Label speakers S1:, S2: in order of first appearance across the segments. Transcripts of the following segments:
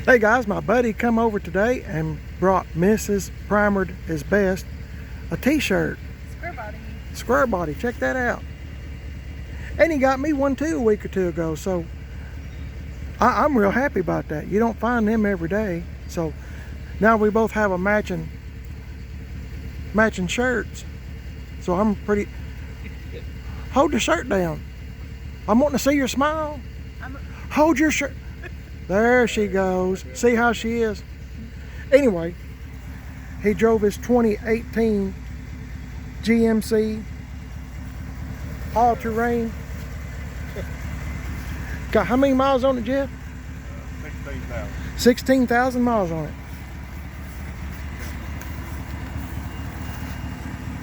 S1: Hey guys, my buddy come over today and brought Mrs. Primered is Best a t-shirt.
S2: Square body.
S1: Square body, check that out. And he got me one too a week or two ago, so I'm real happy about that. You don't find them every day. So now we both have a matching shirts. So I'm pretty... Hold the shirt down. I'm wanting to see your smile. Hold your shirt. There she goes. See how she is? Anyway, he drove his 2018 GMC all-terrain. Got how many miles on it, Jeff?
S3: 16,000.
S1: 16,000 miles on it.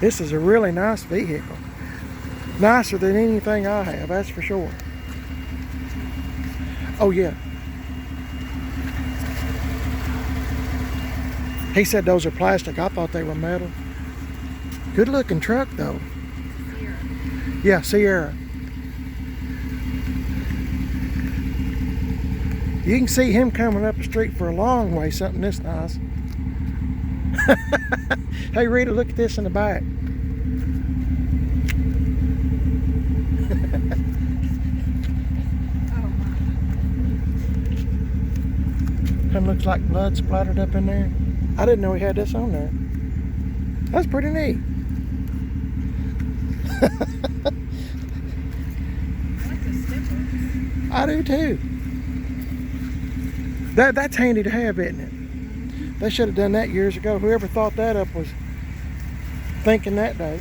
S1: This is a really nice vehicle. Nicer than anything I have, that's for sure. Oh yeah. He said those are plastic. I thought they were metal. Good looking truck though.
S2: Sierra.
S1: Yeah, Sierra. You can see him coming up the street for a long way, something this nice. Hey Rita, look at this in the back. Kind of looks like blood splattered up in there. I didn't know he had this on there. That's pretty neat.
S2: I like the stipples.
S1: I do too. That's handy to have, isn't it? They should have done that years ago. Whoever thought that up was thinking that day.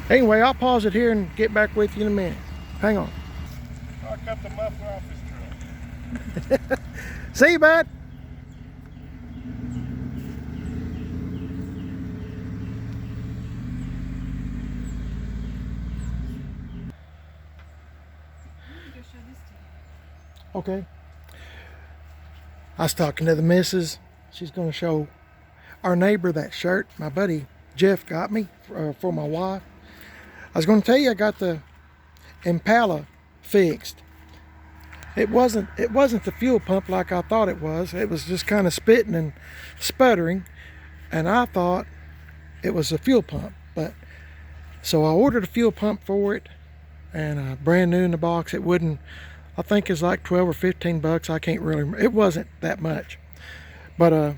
S1: Anyway, I'll pause it here and get back with you in a minute. Hang on.
S3: I cut the muffler off his truck.
S1: See you, bud.
S2: Go show this to you.
S1: Okay. I was talking to the missus. She's going to show our neighbor that shirt my buddy Jeff got me for my wife. I was going to tell you I got the Impala fixed. It wasn't the fuel pump like I thought it was. It was just kind of spitting and sputtering, and I thought it was a fuel pump. But so I ordered a fuel pump for it, and brand new in the box. It wouldn't. I think it's like 12 or 15 bucks. I can't really remember. It wasn't that much, but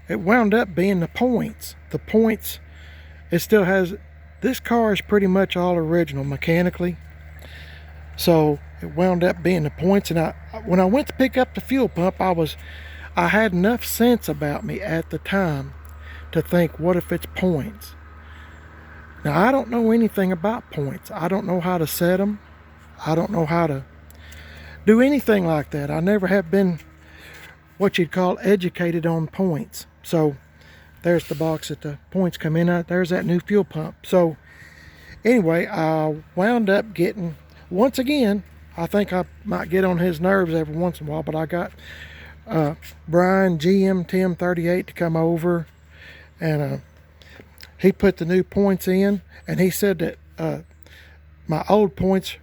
S1: it wound up being the points. The points. It still has. This car is pretty much all original mechanically. So it wound up being the points, and when I went to pick up the fuel pump, I had enough sense about me at the time to think, what if it's points? Now I don't know anything about points. I don't know how to set them. I don't know how to do anything like that. I never have been what you'd call educated on points. So there's the box that the points come in. There's that new fuel pump. So anyway, I wound up getting, once again, I think I might get on his nerves every once in a while, but I got Brian GM Tim 38 to come over, and he put the new points in, and he said that my old points,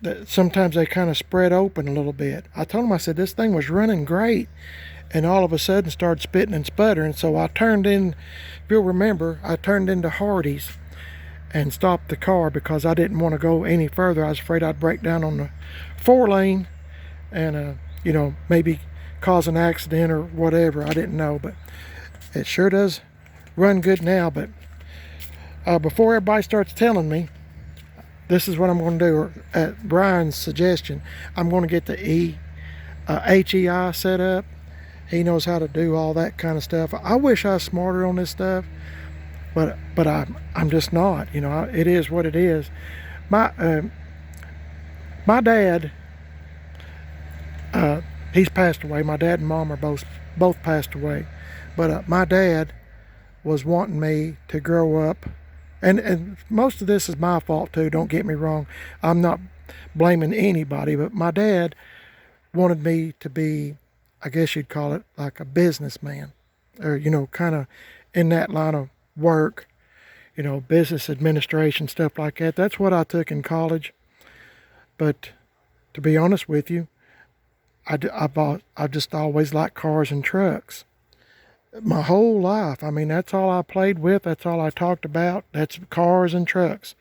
S1: that sometimes they kind of spread open a little bit. I told him, I said, this thing was running great, and all of a sudden started spitting and sputtering. So I turned in, if you'll remember, I turned into Hardee's and stopped the car because I didn't want to go any further. I was afraid I'd break down on the 4-lane and you know, maybe cause an accident or whatever. I didn't know, but it sure does run good now. But before everybody starts telling me, this is what I'm going to do. Or at Brian's suggestion, I'm going to get the HEI set up. He knows how to do all that kind of stuff. I wish I was smarter on this stuff, but I'm just not. You know, it is what it is. My dad, he's passed away. My dad and mom are both passed away. But my dad was wanting me to grow up, and most of this is my fault too. Don't get me wrong. I'm not blaming anybody, but my dad wanted me to be, I guess you'd call it, like a businessman, or, you know, kind of in that line of work, you know, business administration, stuff like that. That's what I took in college. But to be honest with you, I just always liked cars and trucks. My whole life. I mean, that's all I played with. That's all I talked about. That's cars and trucks.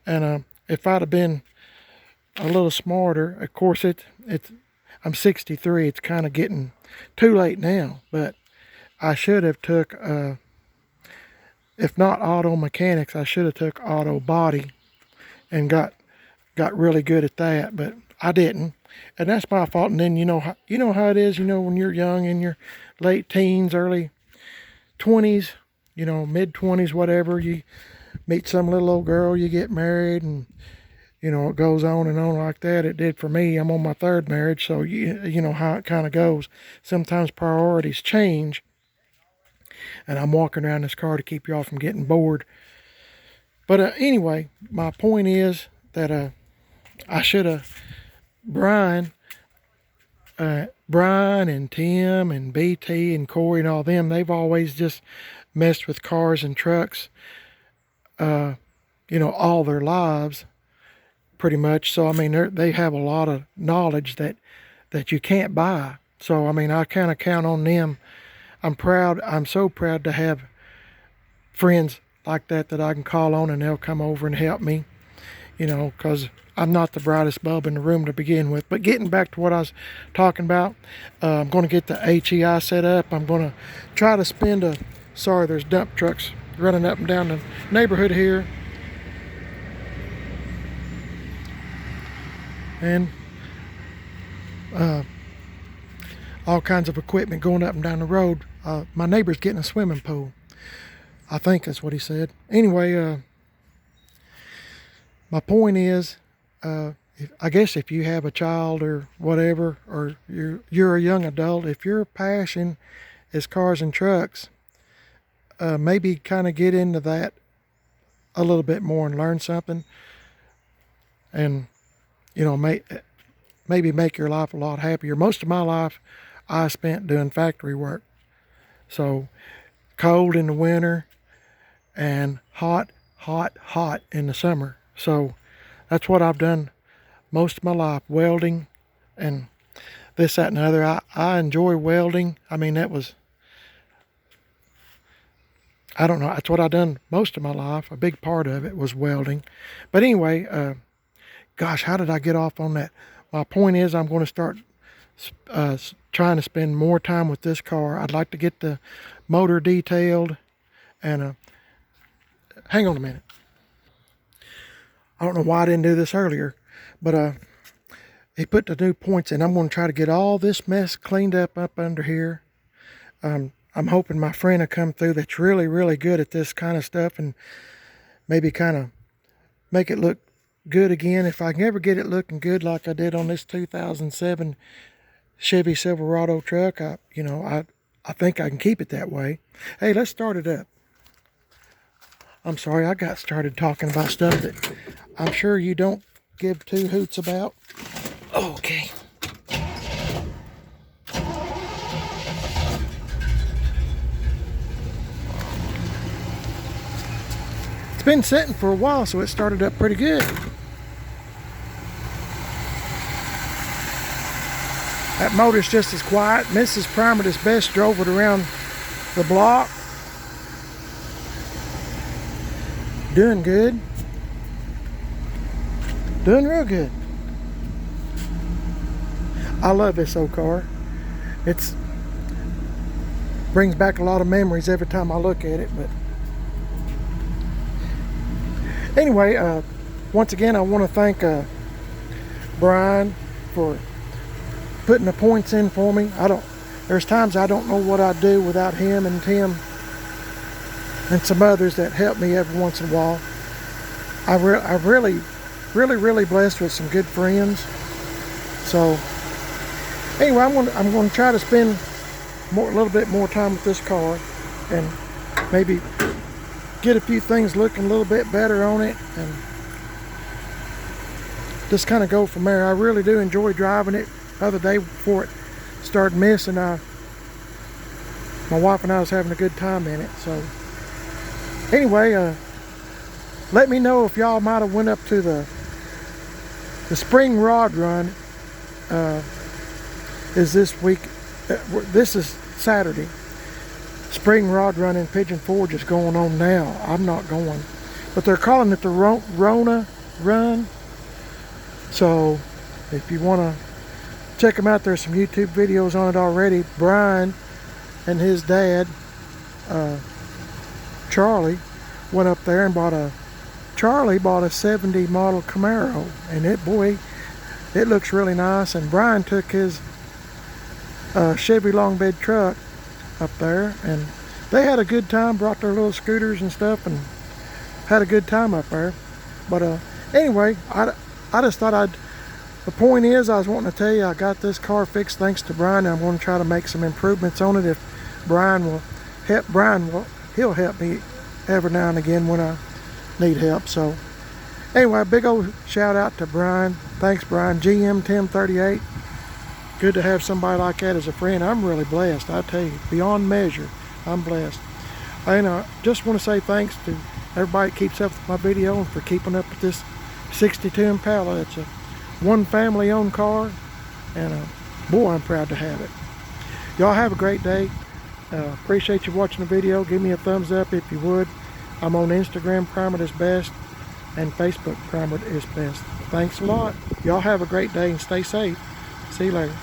S1: And if I'd have been a little smarter, of course, I'm 63. It's kind of getting too late now, but I should have took, if not auto mechanics, I should have took auto body and got really good at that, but I didn't, and that's my fault. And then you know how it is. When you're young, in your late teens, early 20s, mid 20s, whatever, you meet some little old girl, you get married, and it goes on and on like that. It did for me. I'm on my third marriage, so you know how it kind of goes. Sometimes priorities change, and I'm walking around this car to keep y'all from getting bored. But anyway, my point is that I should have Brian and Tim and BT and Corey and all them. They've always just messed with cars and trucks, all their lives, pretty much. So I mean, they have a lot of knowledge that you can't buy. So I mean, I kind of count on them. I'm so proud to have friends like that I can call on, and they'll come over and help me, because I'm not the brightest bulb in the room to begin with. But getting back to what I was talking about, I'm going to get the HEI set up. I'm going to try to sorry, there's dump trucks running up and down the neighborhood here. And all kinds of equipment going up and down the road. My neighbor's getting a swimming pool. I think that's what he said. Anyway, my point is, I guess if you have a child or whatever, or you're a young adult, if your passion is cars and trucks, maybe kind of get into that a little bit more and learn something, and maybe make your life a lot happier. Most of my life I spent doing factory work, so cold in the winter and hot in the summer. So that's what I've done most of my life, welding and this, that, and the other. I enjoy welding. I mean, I don't know, that's what I've done most of my life. A big part of it was welding. But anyway, gosh, how did I get off on that? My point is, I'm going to start trying to spend more time with this car. I'd like to get the motor detailed, and hang on a minute. I don't know why I didn't do this earlier, but he put the new points in. I'm going to try to get all this mess cleaned up under here. I'm hoping my friend will come through that's really, really good at this kind of stuff, and maybe kind of make it look good again. If I can ever get it looking good like I did on this 2007 Chevy Silverado truck, I think I can keep it that way. Hey, let's start it up. I'm sorry, I got started talking about stuff that I'm sure you don't give two hoots about. Okay. It's been sitting for a while, so it started up pretty good. That motor's just as quiet. Mrs. Primered his best, drove it around the block. Doing good. Doing real good. I love this old car. It's brings back a lot of memories every time I look at it. But anyway, once again, I want to thank Brian for putting the points in for me. There's times I don't know what I'd do without him and Tim and some others that help me every once in a while. I'm really blessed with some good friends. So anyway, I'm going to try to spend a little bit more time with this car, and maybe get a few things looking a little bit better on it, and just kind of go from there. I really do enjoy driving it. The other day before it started missing, my wife and I was having a good time in it. So anyway, let me know if y'all might have went up to the spring rod run is this week. This is Saturday. Spring rod run in Pigeon Forge is going on now. I'm not going, but they're calling it the Rona Run. So if you want to check them out, there's some YouTube videos on it already. Brian and his dad, Charlie, went up there and bought a 70 model Camaro, and it looks really nice. And Brian took his Chevy long bed truck up there, and they had a good time, brought their little scooters and stuff, and had a good time up there. But anyway, I just thought the point is, I was wanting to tell you, I got this car fixed thanks to Brian, and I'm going to try to make some improvements on it. If Brian will help, he'll help me every now and again when I need help. So anyway, a big old shout out to Brian. Thanks, Brian. GM 1038. Good to have somebody like that as a friend. I'm really blessed, I tell you, beyond measure. I'm blessed. And I just want to say thanks to everybody that keeps up with my video and for keeping up with this 62 Impala. It's a one family owned car, and boy, I'm proud to have it. Y'all have a great day. Appreciate you watching the video. Give me a thumbs up if you would. I'm on Instagram, Primer is Best, and Facebook, Primer is Best. Thanks a lot. Y'all have a great day and stay safe. See you later.